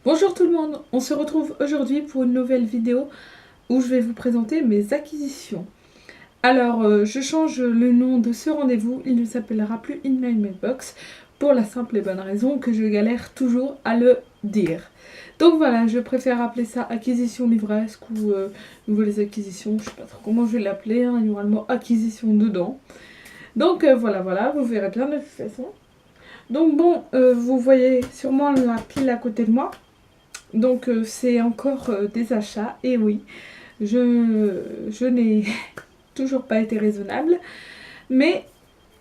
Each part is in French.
Bonjour tout le monde, on se retrouve aujourd'hui pour une nouvelle vidéo où je vais vous présenter mes acquisitions. Alors, je change le nom de ce rendez-vous, il ne s'appellera plus In My Mailbox pour la simple et bonne raison que je galère toujours à le dire. Donc voilà, je préfère appeler ça acquisition livresque ou nouvelles acquisitions, je sais pas trop comment je vais l'appeler, hein, il y aura le mot acquisition dedans. Donc voilà, vous verrez bien de toute façon. Donc bon, vous voyez sûrement la pile à côté de moi. Donc c'est encore des achats, et oui, je n'ai toujours pas été raisonnable, mais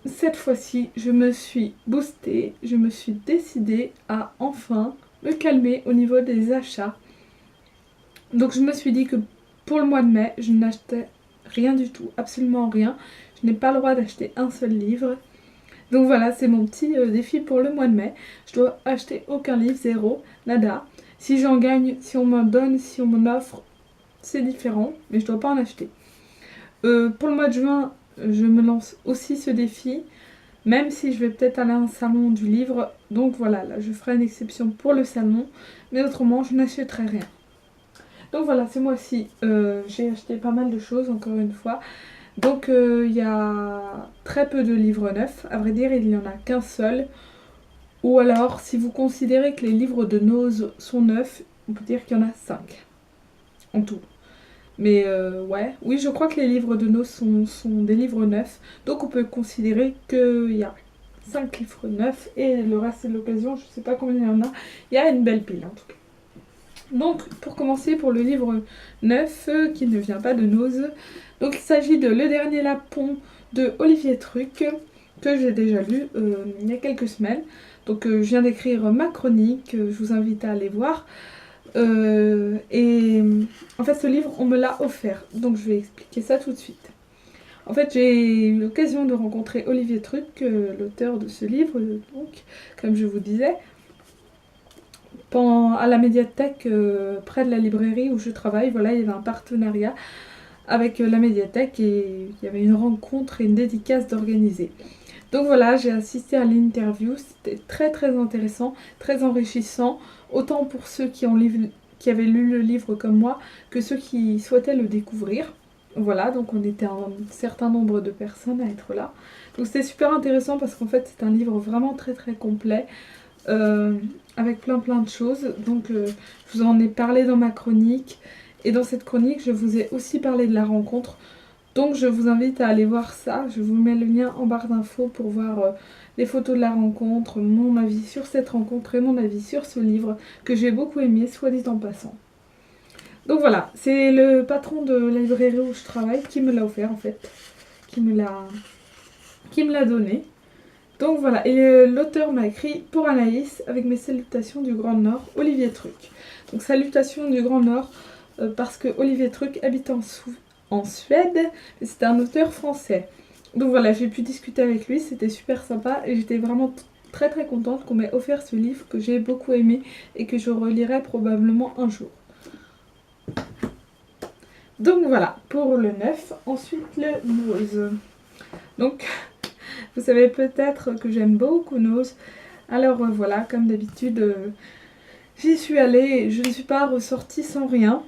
cette fois-ci je me suis boostée, je me suis décidée à enfin me calmer au niveau des achats. Donc je me suis dit que pour le mois de mai, je n'achetais rien du tout, absolument rien. Je n'ai pas le droit d'acheter un seul livre. Donc voilà, c'est mon petit défi pour le mois de mai. Je dois acheter aucun livre, zéro, nada. Si j'en gagne, si on m'en donne, si on m'en offre, c'est différent, mais je dois pas en acheter. Pour le mois de juin, je me lance aussi ce défi, même si je vais peut-être aller à un salon du livre. Donc voilà, là je ferai une exception pour le salon, mais autrement je n'achèterai rien. Donc voilà, ce mois-ci, j'ai acheté pas mal de choses, encore une fois. Donc il y a très peu de livres neufs, à vrai dire il n'y en a qu'un seul. Ou alors, si vous considérez que les livres de Nose sont neufs, on peut dire qu'il y en a 5 en tout. Mais ouais, oui, je crois que les livres de Nose sont des livres neufs. Donc on peut considérer qu'il y a 5 livres neufs et le reste c'est de l'occasion, je sais pas combien il y en a. Il y a une belle pile en tout cas. Donc pour commencer, pour le livre neuf qui ne vient pas de Nose, donc il s'agit de Le Dernier Lapon de Olivier Truc, que j'ai déjà lu il y a quelques semaines. Donc je viens d'écrire ma chronique, je vous invite à aller voir. Et en fait ce livre on me l'a offert, donc je vais expliquer ça tout de suite. En fait j'ai eu l'occasion de rencontrer Olivier Truc, l'auteur de ce livre, donc comme je vous disais, à la médiathèque près de la librairie où je travaille. Voilà, il y avait un partenariat avec la médiathèque et il y avait une rencontre et une dédicace d'organiser. Donc voilà, j'ai assisté à l'interview, c'était très très intéressant, très enrichissant, autant pour ceux qui avaient lu le livre comme moi, que ceux qui souhaitaient le découvrir. Voilà, donc on était un certain nombre de personnes à être là. Donc c'était super intéressant parce qu'en fait c'est un livre vraiment très très complet, euh, avec plein de choses. Donc je vous en ai parlé dans ma chronique, et dans cette chronique je vous ai aussi parlé de la rencontre. Donc je vous invite à aller voir ça, je vous mets le lien en barre d'infos pour voir les photos de la rencontre, mon avis sur cette rencontre et mon avis sur ce livre que j'ai beaucoup aimé, soit dit en passant. Donc voilà, c'est le patron de la librairie où je travaille qui me l'a offert en fait, qui me l'a donné. Donc voilà, et l'auteur m'a écrit pour Anaïs avec mes salutations du Grand Nord, Olivier Truc. Donc salutations du Grand Nord parce que Olivier Truc habite en Suède, et c'est un auteur français. Donc voilà, j'ai pu discuter avec lui, c'était super sympa et j'étais vraiment très très contente qu'on m'ait offert ce livre que j'ai beaucoup aimé et que je relirai probablement un jour. Donc voilà, pour le 9, ensuite le Nose. Donc, vous savez peut-être que j'aime beaucoup Nose. Alors voilà, comme d'habitude, j'y suis allée et je ne suis pas ressortie sans rien.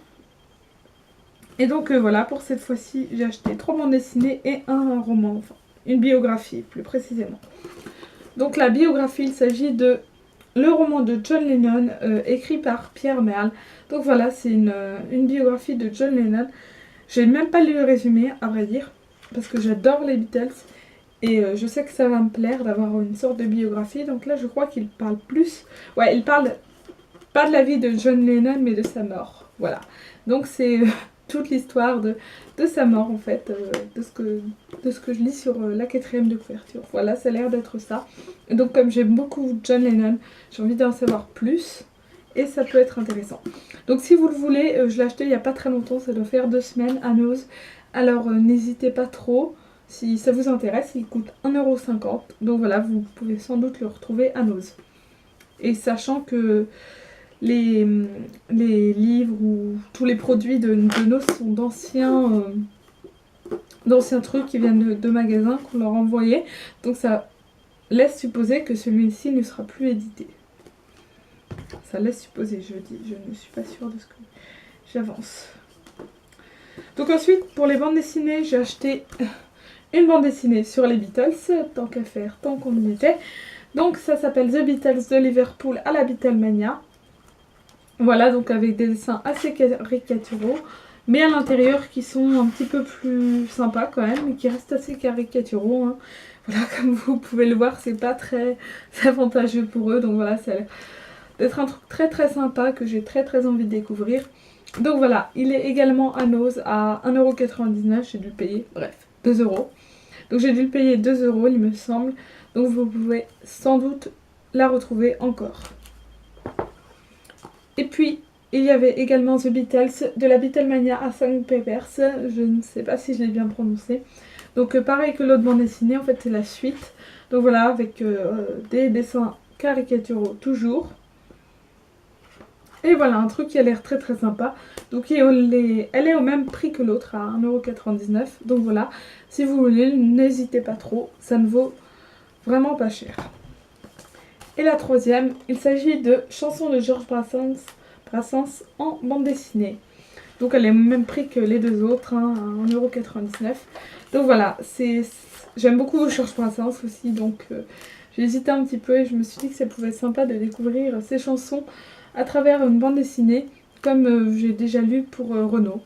Et donc voilà, pour cette fois-ci, j'ai acheté 3 bandes dessinées et un roman, enfin une biographie plus précisément. Donc la biographie, il s'agit de le roman de John Lennon, écrit par Pierre Merle. Donc voilà, c'est une biographie de John Lennon. J'ai même pas lu le résumé, à vrai dire, parce que j'adore les Beatles. Et je sais que ça va me plaire d'avoir une sorte de biographie. Donc là, je crois qu'il parle plus... Ouais, il parle pas de la vie de John Lennon, mais de sa mort. Voilà. Donc c'est toute l'histoire de sa mort, en fait, de ce que je lis sur la 4e de couverture. Voilà, ça a l'air d'être ça. Et donc comme j'aime beaucoup John Lennon, j'ai envie d'en savoir plus. Et ça peut être intéressant. Donc si vous le voulez, je l'ai acheté il n'y a pas très longtemps, ça doit faire 2 semaines à Nose. Alors n'hésitez pas trop, si ça vous intéresse, il coûte 1,50 €. Donc voilà, vous pouvez sans doute le retrouver à Nose. Et sachant que les livres ou tous les produits de Nose sont d'anciens trucs qui viennent de magasins qu'on leur envoyait. Donc ça laisse supposer que celui-ci ne sera plus édité. Ça laisse supposer, je dis. Je ne suis pas sûre de ce que j'avance. Donc ensuite, pour les bandes dessinées, j'ai acheté une bande dessinée sur les Beatles, tant qu'à faire, tant qu'on y était. Donc ça s'appelle The Beatles de Liverpool à la Beatlemania. Voilà, donc avec des dessins assez caricaturaux, mais à l'intérieur qui sont un petit peu plus sympas quand même, mais qui restent assez caricaturaux. Hein. Voilà, comme vous pouvez le voir, c'est pas très avantageux pour eux, donc voilà, ça a l'air d'être un truc très très sympa que j'ai très très envie de découvrir. Donc voilà, il est également à Nose à 1,99 €, j'ai dû le payer, bref, 2 €. Donc j'ai dû le payer 2 € il me semble, donc vous pouvez sans doute la retrouver encore. Et puis, il y avait également The Beatles de la Beatlemania à 5 Papers, je ne sais pas si je l'ai bien prononcé. Donc pareil que l'autre bande dessinée, en fait c'est la suite. Donc voilà, avec des dessins caricaturaux toujours. Et voilà, un truc qui a l'air très très sympa. Donc elle est au même prix que l'autre, à 1,99 €. Donc voilà, si vous voulez, n'hésitez pas trop, ça ne vaut vraiment pas cher. Et la troisième, il s'agit de Chansons de Georges Brassens en bande dessinée. Donc elle est au même prix que les deux autres, hein, à 1,99 €. Donc voilà, j'aime beaucoup Georges Brassens aussi, donc j'ai hésité un petit peu et je me suis dit que ça pouvait être sympa de découvrir ces chansons à travers une bande dessinée, comme j'ai déjà lu pour Renaud,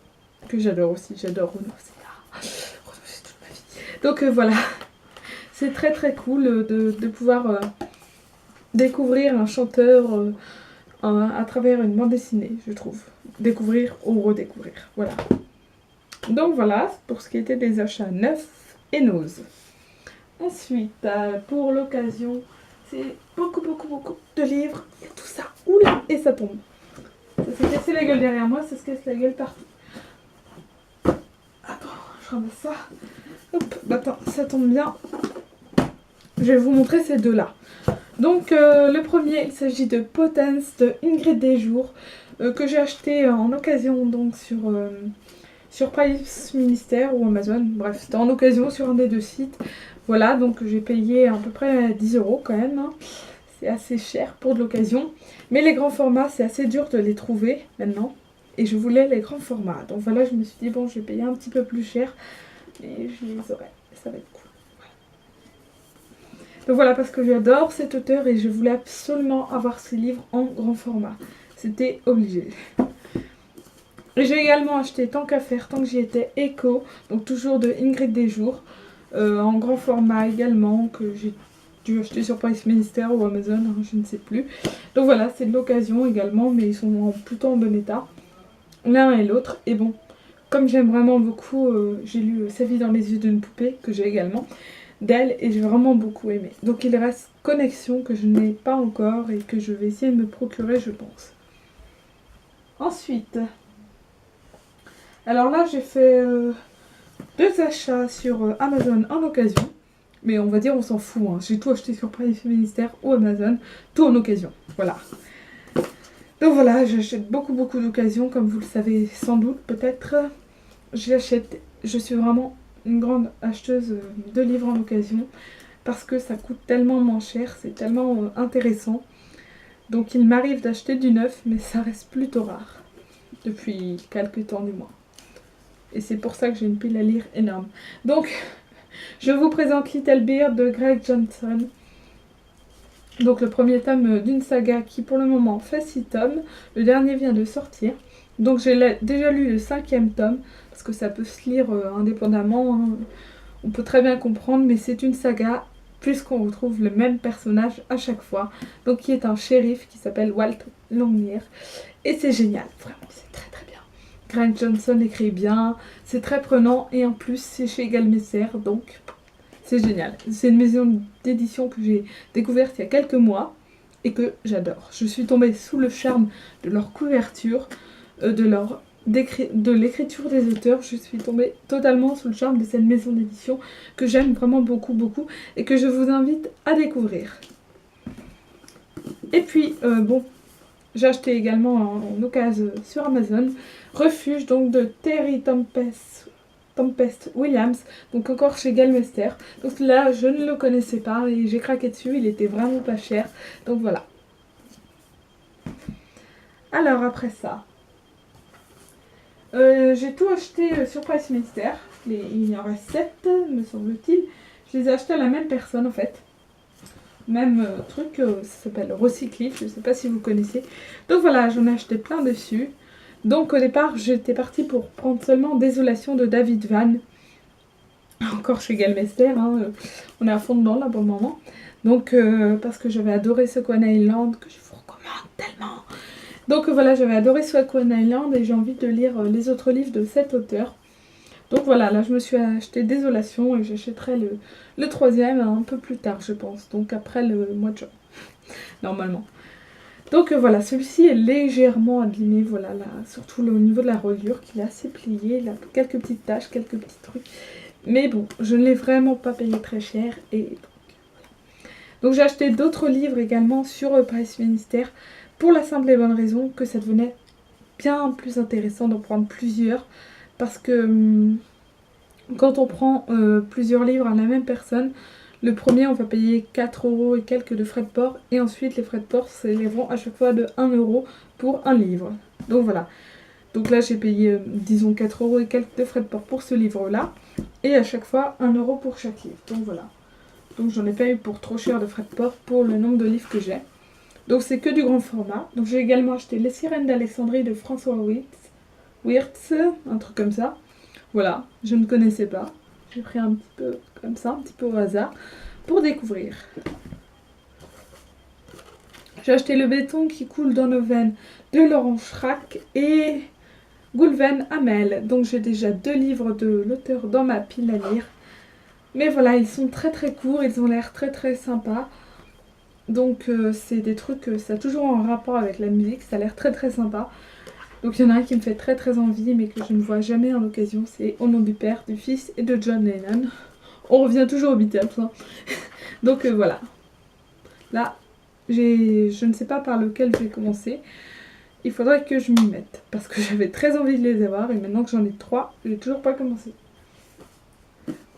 que j'adore aussi, j'adore Renaud, Renaud c'est toute ma vie. Donc voilà, c'est très très cool de pouvoir découvrir un chanteur à travers une bande dessinée, je trouve. Découvrir ou redécouvrir, voilà. Donc voilà, pour ce qui était des achats neufs et Nose. Ensuite, pour l'occasion, c'est beaucoup de livres. Il y a tout ça. Oula, et ça tombe. Ça s'est cassé la gueule derrière moi, ça se casse la gueule partout. Attends, je ramasse ça. Hop, bah attends, ça tombe bien. Je vais vous montrer ces deux-là. Donc le premier, il s'agit de Potence de Ingrid Desjours, que j'ai acheté en occasion donc sur Price Ministère ou Amazon. Bref, c'était en occasion sur un des deux sites. Voilà, donc j'ai payé à peu près 10 € quand même. Hein. C'est assez cher pour de l'occasion. Mais les grands formats, c'est assez dur de les trouver maintenant. Et je voulais les grands formats. Donc voilà, je me suis dit, bon, je vais payer un petit peu plus cher. Et je les aurai. Ça va être cool. Donc voilà, parce que j'adore cet auteur et je voulais absolument avoir ses livres en grand format. C'était obligé. Et j'ai également acheté, tant qu'à faire, tant que j'y étais, Echo, donc toujours de Ingrid Desjours, en grand format également, que j'ai dû acheter sur Price Minister ou Amazon, hein, je ne sais plus. Donc voilà, c'est de l'occasion également, mais ils sont plutôt en bon état, l'un et l'autre. Et bon, comme j'aime vraiment beaucoup, j'ai lu Sa vie dans les yeux d'une poupée, que j'ai également, d'elle, et j'ai vraiment beaucoup aimé. Donc il reste Connexion, que je n'ai pas encore, et que je vais essayer de me procurer, je pense. Ensuite... Alors là, j'ai fait 2 achats sur Amazon en occasion. Mais on va dire, on s'en fout. Hein. J'ai tout acheté sur Price Ministère ou Amazon. Tout en occasion. Voilà. Donc voilà, j'achète beaucoup d'occasions. Comme vous le savez sans doute, peut-être. Je suis vraiment une grande acheteuse de livres en occasion. Parce que ça coûte tellement moins cher. C'est tellement intéressant. Donc il m'arrive d'acheter du neuf. Mais ça reste plutôt rare. Depuis quelques temps du moins. Et c'est pour ça que j'ai une pile à lire énorme. Donc, je vous présente Little Bear de Greg Johnson. Donc le premier tome d'une saga qui pour le moment fait 6 tomes. Le dernier vient de sortir. Donc j'ai déjà lu le 5e tome. Parce que ça peut se lire indépendamment. Hein. On peut très bien comprendre. Mais c'est une saga puisqu'on retrouve le même personnage à chaque fois. Donc qui est un shérif qui s'appelle Walt Longmire. Et c'est génial. Vraiment, c'est très très bien. Greg Johnson écrit bien, c'est très prenant et en plus c'est chez Galmeser, donc c'est génial. C'est une maison d'édition que j'ai découverte il y a quelques mois et que j'adore. Je suis tombée sous le charme de leur couverture, de l'écriture des auteurs. Je suis tombée totalement sous le charme de cette maison d'édition que j'aime vraiment beaucoup et que je vous invite à découvrir. Et puis, bon... J'ai acheté également en occasion sur Amazon Refuge donc de Terry Tempest Williams, donc encore chez Galmester. Donc là je ne le connaissais pas et j'ai craqué dessus, il était vraiment pas cher. Donc voilà. Alors après ça, j'ai tout acheté sur Price Minister. Il y en reste 7, me semble-t-il. Je les ai achetés à la même personne en fait. Même truc, ça s'appelle Recyclif, je ne sais pas si vous connaissez. Donc voilà, j'en ai acheté plein dessus. Donc au départ, j'étais partie pour prendre seulement Désolation de David Van. Encore chez Galmester, hein, on est à fond dedans là pour le moment. Donc parce que j'avais adoré Second Island, que je vous recommande tellement. Donc voilà, j'avais adoré Second Island et j'ai envie de lire les autres livres de cet auteur. Donc voilà, là je me suis acheté Désolation et j'achèterai le troisième un peu plus tard je pense. Donc après le mois de juin, normalement. Donc voilà, celui-ci est légèrement abîmé, voilà, là, surtout au niveau de la reliure qui est assez pliée, il a quelques petites taches, quelques petits trucs. Mais bon, je ne l'ai vraiment pas payé très cher et donc j'ai acheté d'autres livres également sur Price Minister pour la simple et bonne raison que ça devenait bien plus intéressant d'en prendre plusieurs parce que quand on prend plusieurs livres à la même personne, le premier on va payer 4 € et quelques de frais de port et ensuite les frais de port s'élèveront à chaque fois de 1 € pour un livre. Donc voilà. Donc là j'ai payé disons 4 € et quelques de frais de port pour ce livre là et à chaque fois 1 € pour chaque livre. Donc voilà. Donc j'en ai pas eu pour trop cher de frais de port pour le nombre de livres que j'ai. Donc c'est que du grand format. Donc j'ai également acheté Les Sirènes d'Alexandrie de François Wirtz, un truc comme ça. Voilà, je ne connaissais pas. J'ai pris un petit peu comme ça, un petit peu au hasard, pour découvrir. J'ai acheté Le béton qui coule dans nos veines de Laurent Schrack et Goulven Hamel. Donc j'ai déjà 2 livres de l'auteur dans ma pile à lire. Mais voilà, ils sont très très courts, ils ont l'air très très sympas. Donc c'est des trucs, ça a toujours un rapport avec la musique, ça a l'air très très sympa. Donc il y en a un qui me fait très très envie mais que je ne vois jamais en occasion, c'est Au nom du Père, du Fils et de John Lennon. On revient toujours aux Beatles. Hein. Donc voilà. Là, je ne sais pas par lequel je vais commencer. Il faudrait que je m'y mette parce que j'avais très envie de les avoir et maintenant que j'en ai 3, je n'ai toujours pas commencé.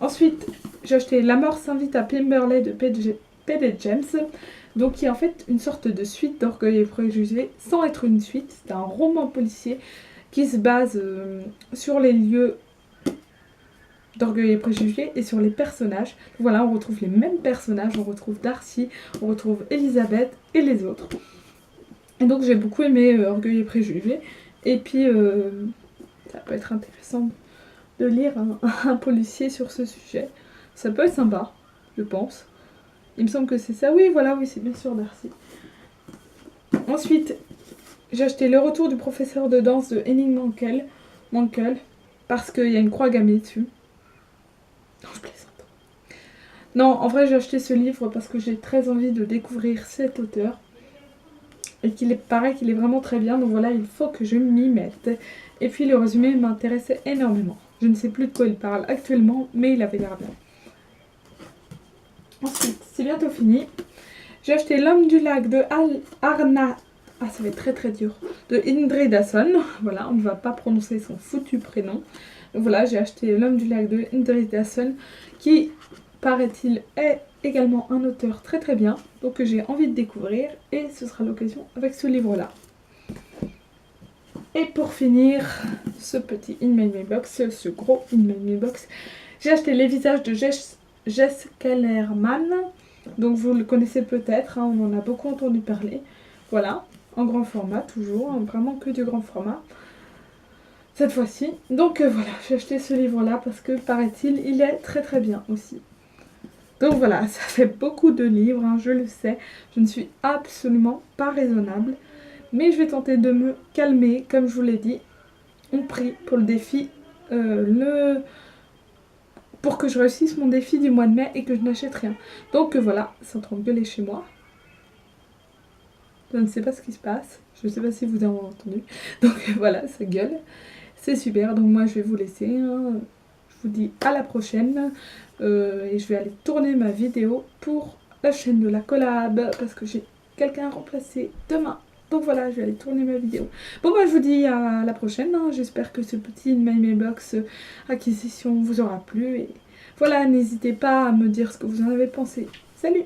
Ensuite, j'ai acheté La mort s'invite à Pemberley de P.D. James. Donc qui est en fait une sorte de suite d'Orgueil et Préjugés, sans être une suite. C'est un roman policier qui se base sur les lieux d'Orgueil et Préjugés et sur les personnages. Voilà, on retrouve les mêmes personnages, on retrouve Darcy, on retrouve Elisabeth et les autres. Et donc j'ai beaucoup aimé Orgueil et Préjugés. Et puis ça peut être intéressant de lire un policier sur ce sujet. Ça peut être sympa, je pense. Il me semble que c'est ça. Oui, voilà, oui, c'est bien sûr Darcy. Ensuite, j'ai acheté Le retour du professeur de danse de Henning Mankell parce qu'il y a une croix gammée dessus. Non, je plaisante. Non, en vrai, j'ai acheté ce livre parce que j'ai très envie de découvrir cet auteur. Et qu'il paraît qu'il est vraiment très bien. Donc voilà, il faut que je m'y mette. Et puis le résumé m'intéressait énormément. Je ne sais plus de quoi il parle actuellement, mais il avait l'air bien. Ensuite, c'est bientôt fini. J'ai acheté L'homme du lac de Arna. Ah, ça va être très très dur. De Indridason. Voilà, on ne va pas prononcer son foutu prénom. Donc voilà, j'ai acheté L'homme du lac de Indridason, qui, paraît-il, est également un auteur très très bien. Donc que j'ai envie de découvrir. Et ce sera l'occasion avec ce livre-là. Et pour finir, ce petit In My Mailbox, ce gros In My Mailbox, j'ai acheté Les visages de Jess Kellerman. Donc vous le connaissez peut-être, hein, on en a beaucoup entendu parler. Voilà, en grand format toujours, hein, vraiment que du grand format. Cette fois-ci. Donc voilà, j'ai acheté ce livre-là parce que paraît-il, il est très très bien aussi. Donc voilà, ça fait beaucoup de livres, hein, je le sais. Je ne suis absolument pas raisonnable. Mais je vais tenter de me calmer, comme je vous l'ai dit. On prie pour le défi, pour que je réussisse mon défi du mois de mai et que je n'achète rien. Donc voilà, c'est en train de gueuler chez moi. Je ne sais pas ce qui se passe. Je ne sais pas si vous avez entendu. Donc voilà, ça gueule. C'est super. Donc moi je vais vous laisser. Hein. Je vous dis à la prochaine. Et je vais aller tourner ma vidéo pour la chaîne de la collab. Parce que j'ai quelqu'un à remplacer demain. Donc voilà, je vais aller tourner ma vidéo. Bon bah je vous dis à la prochaine. Hein. J'espère que ce petit In My Mailbox acquisition vous aura plu. Et voilà, n'hésitez pas à me dire ce que vous en avez pensé. Salut!